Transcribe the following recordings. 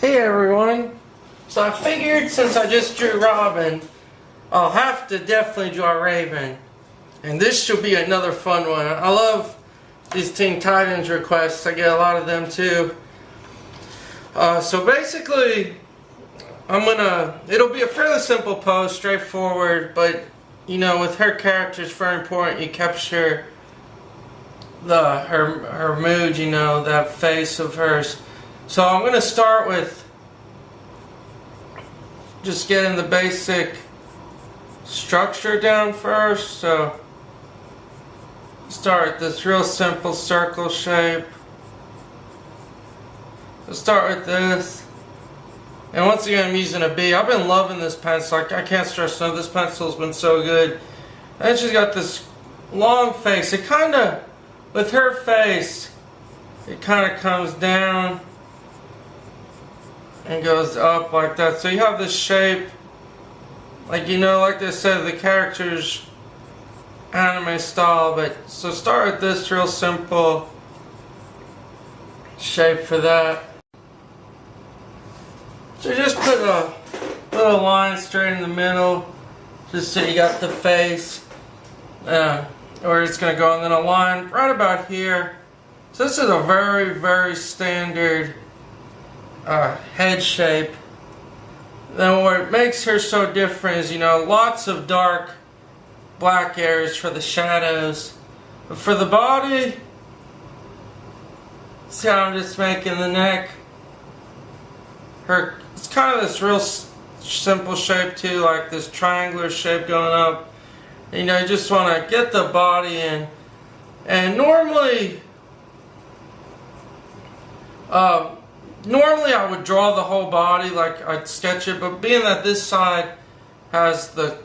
Hey everyone! So I figured since I just drew Robin, I'll have to definitely draw Raven. And this should be another fun one. I love these Teen Titans requests. I get a lot of them too. So basically, it'll be a fairly simple pose, straightforward, but you know, with her character, it's very important you capture her mood, you know, that face of hers. So I'm going to start with just getting the basic structure down first. So start with this real simple circle shape. So start with this. And once again, I'm using a B. I've been loving this pencil. I can't stress enough. This pencil's been so good. And she's got this long face. It kind of, with her face, it kind of comes down and goes up like that. So you have this shape, like, you know, like they said, the character's anime style. But so start with this real simple shape for that. So just put a little line straight in the middle, just so you got the face, where it's going to go, and then a line right about here. So this is a very, very standard head shape. Then what makes her so different is, you know, lots of dark black areas for the shadows. But for the body, see how I'm just making the neck? It's kind of this real simple shape too, like this triangular shape going up. You know, you just want to get the body in. And normally I would draw the whole body, like I'd sketch it, but being that this side has the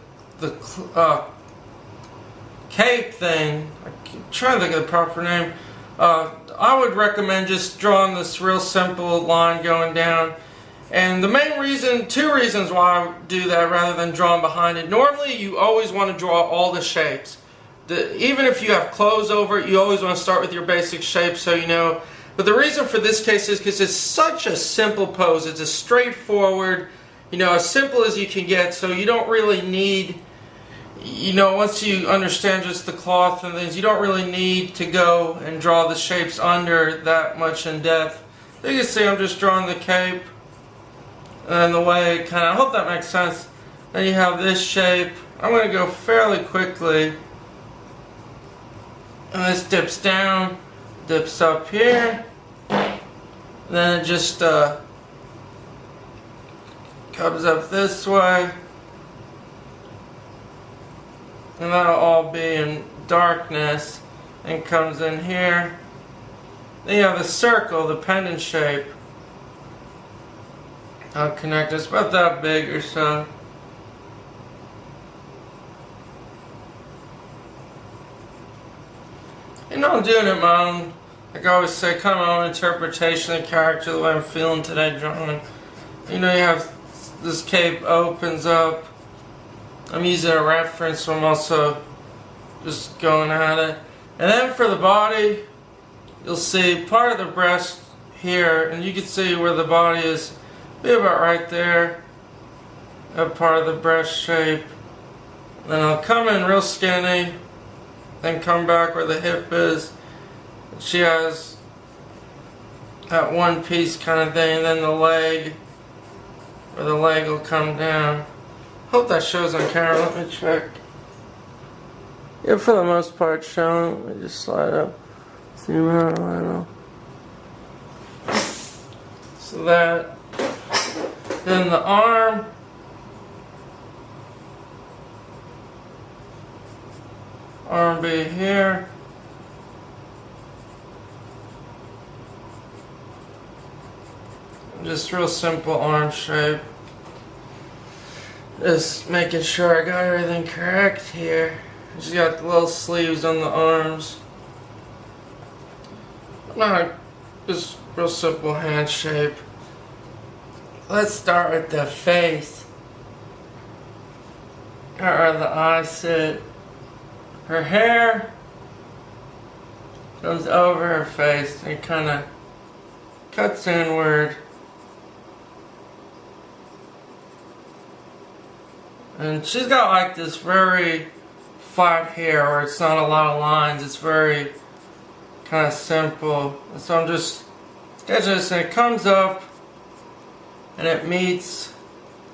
cape thing, I'm trying to think of the proper name, I would recommend just drawing this real simple line going down. And the main reason, two reasons why I do that rather than drawing behind it. Normally you always want to draw all the shapes. Even if you have clothes over it, you always want to start with your basic shape, so you know. But the reason for this case is because it's such a simple pose. It's a straightforward, you know, as simple as you can get. So you don't really need, you know, once you understand just the cloth and things, you don't really need to go and draw the shapes under that much in depth. You can see I'm just drawing the cape. And the way it kind of, I hope that makes sense. Then you have this shape. I'm going to go fairly quickly. And this dips down, dips up here. Then it just comes up this way. And that'll all be in darkness and comes in here. Then you have the circle, the pendant shape. I'll connect. It's about that big or so. You know, I'm doing it my own, like I always say, kind of my own interpretation of the character, the way I'm feeling today drawing. You know, you have this cape opens up. I'm using a reference, so I'm also just going at it. And then for the body, you'll see part of the breast here, and you can see where the body is. Be about right there, a part of the breast shape. Then I'll come in real skinny, then come back where the hip is. She has that one piece kind of thing, and then the leg, where the leg will come down. Hope that shows on camera. Let me check. Yeah, for the most part showing. Let me just slide up. Zoom out a little. So that. Then the arm, be here. Just real simple arm shape. Just making sure I got everything correct here. Just got the little sleeves on the arms. Just real simple hand shape. Let's start with the face. Where the eyes sit. Her hair goes over her face and kind of cuts inward. And she's got like this very flat hair where it's not a lot of lines. It's very kind of simple. So I'm just sketching this, and it comes up and it meets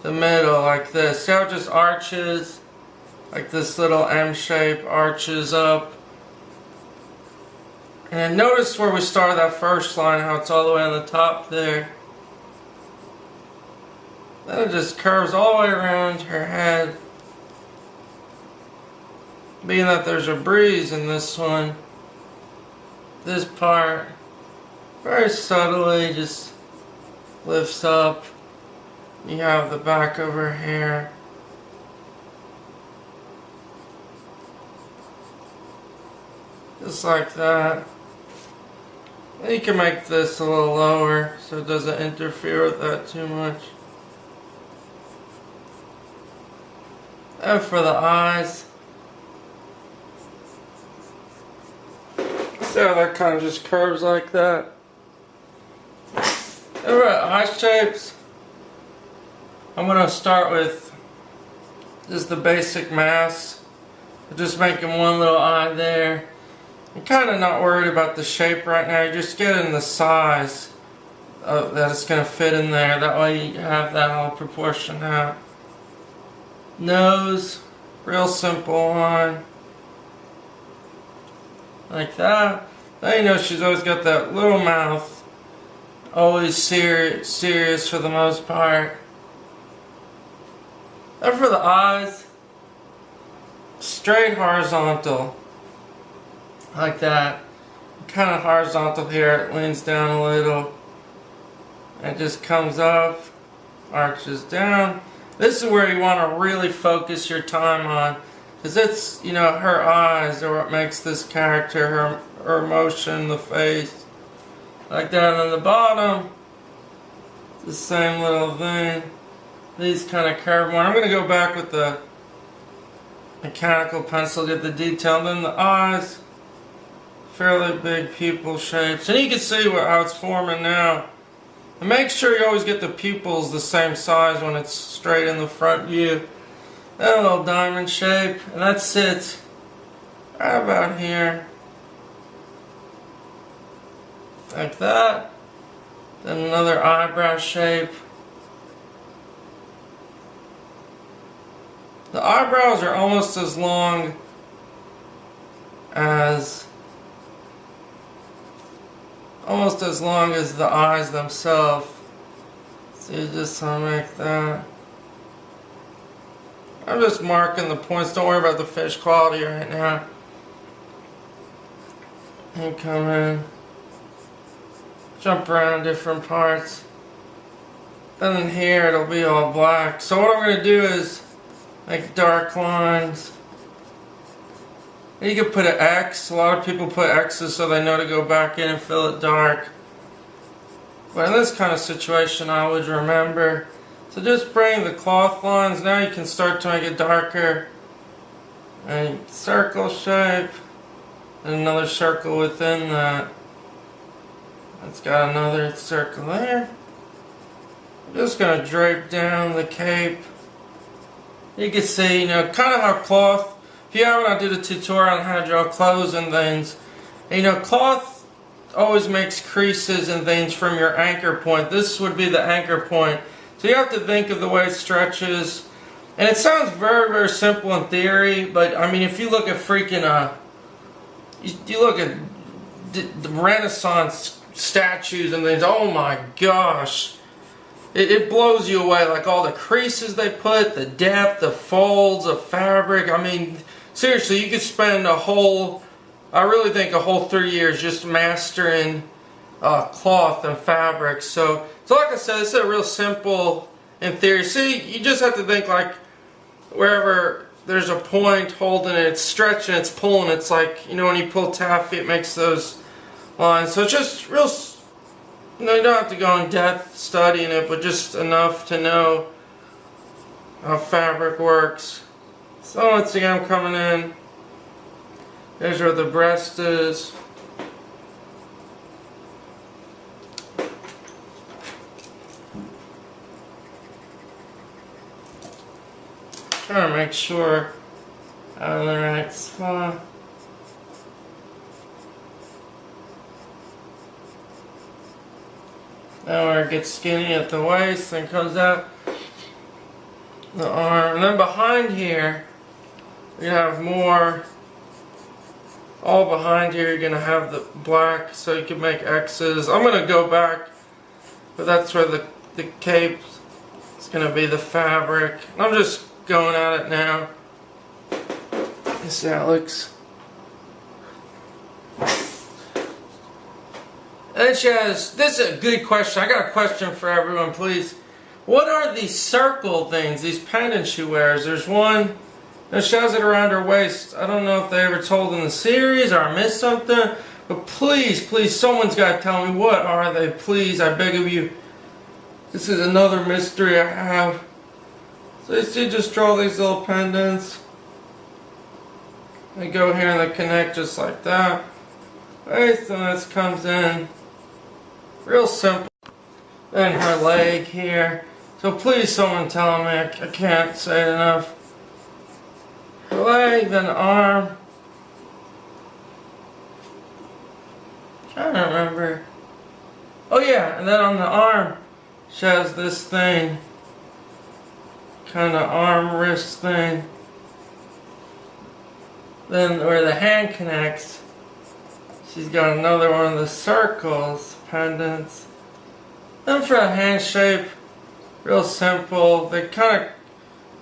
the middle like this. See how it just arches? Like this little M shape arches up. And notice where we started that first line, how it's all the way on the top there. Then it just curves all the way around her head. Being that there's a breeze in this one, this part very subtly just lifts up. You have the back of her hair. Just like that. And you can make this a little lower so it doesn't interfere with that too much. And for the eyes, see how that kind of just curves like that? And for eye shapes, I'm going to start with just the basic mask. Just making one little eye there. I'm kind of not worried about the shape right now. You're just getting the size that it's going to fit in there. That way you have that all proportioned out. Nose, real simple one. Like that. Now you know she's always got that little mouth. Always serious for the most part. And for the eyes, straight horizontal. Like that. Kind of horizontal here. It leans down a little. It just comes up, arches down. This is where you want to really focus your time on. Because it's, you know, her eyes are what makes this character, her emotion, the face. Like that. And on the bottom, the same little thing. These kind of curved one. I'm going to go back with the mechanical pencil, get the detail. And then the eyes. Fairly big pupil shapes. And you can see how it's forming now. And make sure you always get the pupils the same size when it's straight in the front view. Then a little diamond shape. And that sits right about here. Like that. Then another eyebrow shape. The eyebrows are almost as long as the eyes themselves. So you just want to make that. I'm just marking the points. Don't worry about the fish quality right now. And come in. Jump around different parts. Then in here it'll be all black. So what I'm going to do is make dark lines. You can put an X. A lot of people put X's so they know to go back in and fill it dark. But in this kind of situation, I would remember. So just bring the cloth lines. Now you can start to make it darker. And circle shape. And another circle within that. It's got another circle there. I'm just going to drape down the cape. You can see, you know, kind of how cloth. If you haven't, I did a tutorial on how to draw clothes and things. And, you know, cloth always makes creases and things from your anchor point. This would be the anchor point. So you have to think of the way it stretches. And it sounds very, very simple in theory, but I mean, if you look at freaking, you look at the Renaissance statues and things, oh my gosh. It blows you away, like all the creases they put, the depth, the folds of fabric. I mean, seriously, you could spend I really think a whole 3 years just mastering cloth and fabric. So like I said, it's a real simple in theory. See, you just have to think like wherever there's a point holding it, it's stretching, it's pulling. It's like, you know, when you pull taffy, it makes those lines. So it's just real. You know, you don't have to go in depth studying it, but just enough to know how fabric works. So once again, I'm coming in. There's where the breast is. trying to make sure I'm in the right spot. Then where it gets skinny at the waist and comes out the arm. And then behind here, you have more. All behind here, you're going to have the black so you can make X's. I'm going to go back, but that's where the cape is going to be the fabric. I'm just going at it now. See how it looks. And she has, this is a good question. I got a question for everyone, please. What are these circle things, these pendants she wears? There's one that she has it around her waist. I don't know if they ever told in the series or I missed something. But please, please, someone's got to tell me what are they. Please, I beg of you. This is another mystery I have. So you see, just draw these little pendants. They go here and they connect just like that. Right, so this comes in. Real simple. Then her leg here. So please someone tell me, I can't say it enough. Her leg, then arm. Trying to remember. Oh yeah, and then on the arm, she has this thing. Kind of arm wrist thing. Then where the hand connects, she's got another one of the circles, pendants. Then for a hand shape, real simple. They kind of,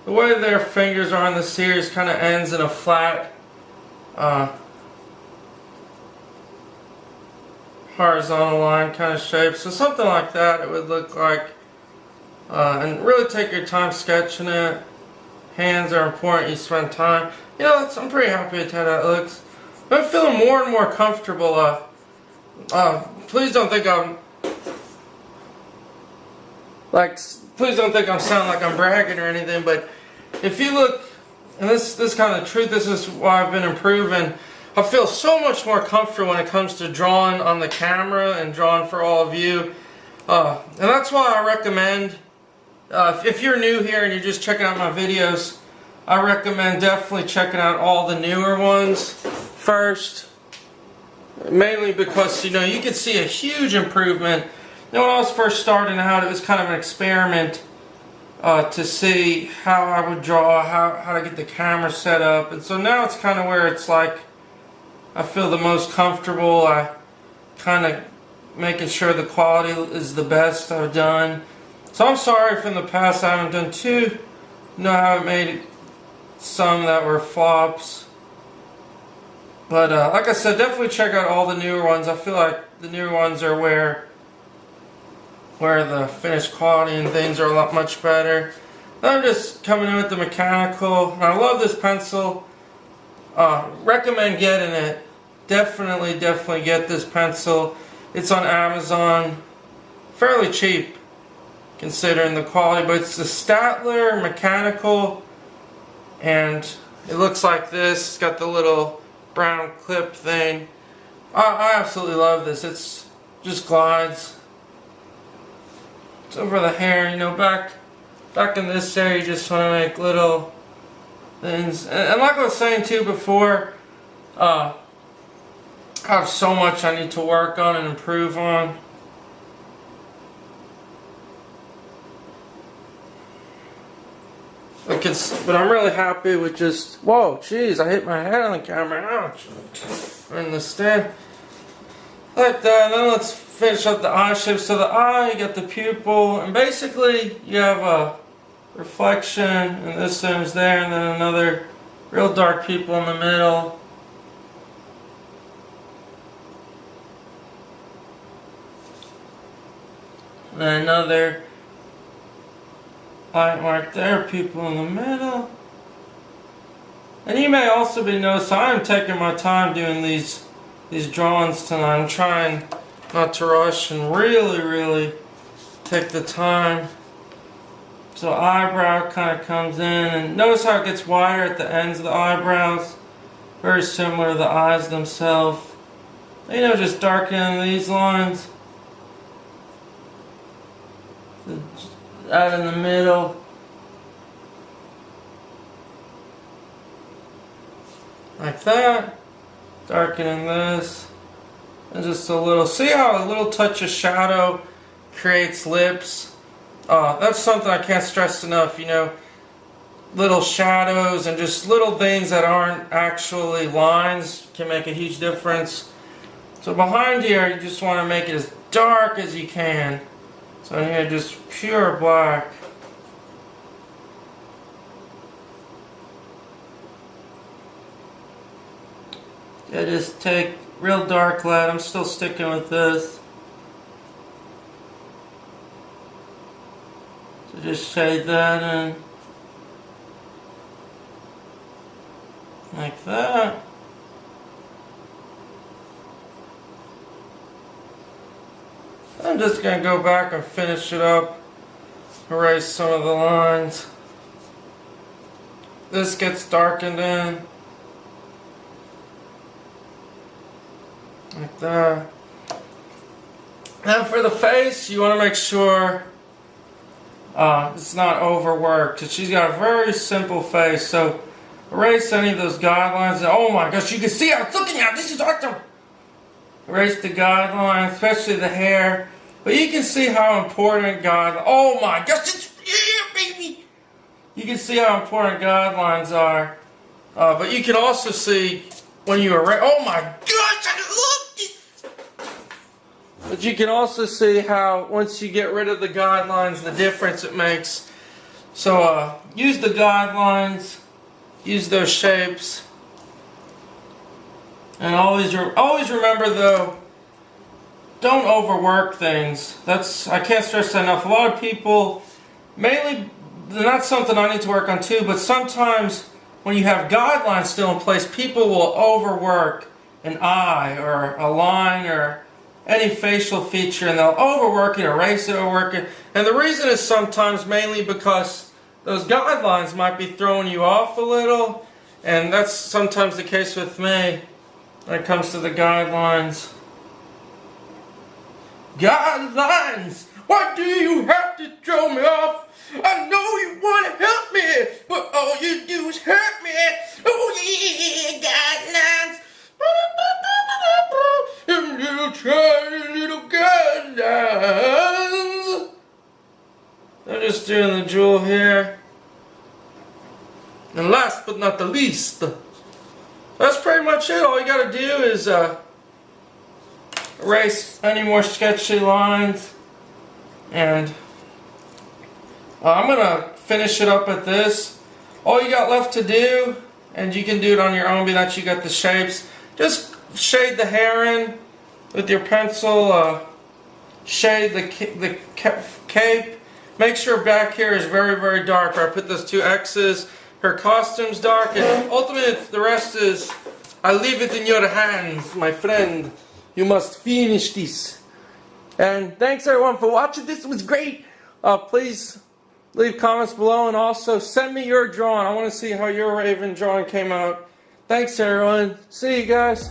the way their fingers are in the series kind of ends in a flat horizontal line kind of shape. So something like that it would look like. And really take your time sketching it. Hands are important, you spend time. You know, I'm pretty happy with how that looks. I'm feeling more and more comfortable. Please don't think I'm please don't think I'm sounding like I'm bragging or anything, but if you look, and this kind of truth, this is why I've been improving. I feel so much more comfortable when it comes to drawing on the camera and drawing for all of you. And that's why I recommend, if you're new here and you're just checking out my videos, I recommend definitely checking out all the newer ones first. Mainly because, you know, you can see a huge improvement. You know, when I was first starting out, it was kind of an experiment to see how I would draw, how to get the camera set up. And so now it's kind of where it's like I feel the most comfortable. I kind of making sure the quality is the best I've done. So I'm sorry from the past I haven't done too. You know how I made some that were flops. But like I said, definitely check out all the newer ones. I feel like the newer ones are where the finished quality and things are a lot much better. I'm just coming in with the mechanical. And I love this pencil. Recommend getting it. Definitely get this pencil. It's on Amazon. Fairly cheap considering the quality. But it's the Staedtler mechanical. And it looks like this. It's got the little brown clip thing. I absolutely love this. It's just glides. It's over the hair, you know, back in this area you just want to make little things. And like I was saying too before, I have so much I need to work on and improve on. But I'm really happy with just, whoa, jeez, I hit my head on the camera, ouch, in the stand. Like that, and then let's finish up the eye shape. So the eye, you got the pupil, and basically you have a reflection, and this image there, and then another real dark pupil in the middle. And then another light mark there, pupil in the middle. And you may also be noticing I am taking my time doing these drawings tonight. I'm trying not to rush and really take the time. So eyebrow kind of comes in, and notice how it gets wider at the ends of the eyebrows. Very similar to the eyes themselves. You know, just darkening these lines. Out in the middle. like that. Darkening this. And just a little, see how a little touch of shadow creates lips? That's something I can't stress enough, you know. Little shadows and just little things that aren't actually lines can make a huge difference. So behind here, you just want to make it as dark as you can. So in here, just pure black. I just take real dark lead. I'm still sticking with this. So just shade that in. Like that. I'm just going to go back and finish it up. Erase some of the lines. This gets darkened in. Like that. And for the face, you want to make sure it's not overworked. She's got a very simple face, so erase any of those guidelines. Oh my gosh, you can see how it's looking at. This is awesome. Erase the guidelines, especially the hair. But you can see how important guidelines. Oh my gosh, it's yeah, baby. You can see how important guidelines are. But you can also see when you erase. Oh my gosh, I love this. But you can also see how once you get rid of the guidelines, the difference it makes. So use the guidelines. Use those shapes, and always remember though, don't overwork things. I can't stress that enough. A lot of people, mainly, not something I need to work on too, but sometimes when you have guidelines still in place, people will overwork an eye or a line or any facial feature, and they'll overwork it, erase it, overwork it. And the reason is sometimes mainly because those guidelines might be throwing you off a little, and that's sometimes the case with me when it comes to the guidelines. Guidelines! Why do you have to throw me off? I know you want to help me, but all you do is hurt me. Oh yeah, guidelines. Little tiny little guidelines. I'm just doing the jewel here. And last but not the least, that's pretty much it. All you gotta do is erase any more sketchy lines. And I'm gonna finish it up at this. All you got left to do, and you can do it on your own, being that you got the shapes, just shade the hair in with your pencil, shade the cape. Make sure back here is very, very dark, where I put those two X's. Her costume's dark, and ultimately the rest is, I leave it in your hands, my friend. You must finish this. And thanks everyone for watching. This was great. Please leave comments below, and also send me your drawing. I want to see how your Raven drawing came out. Thanks everyone. See you guys.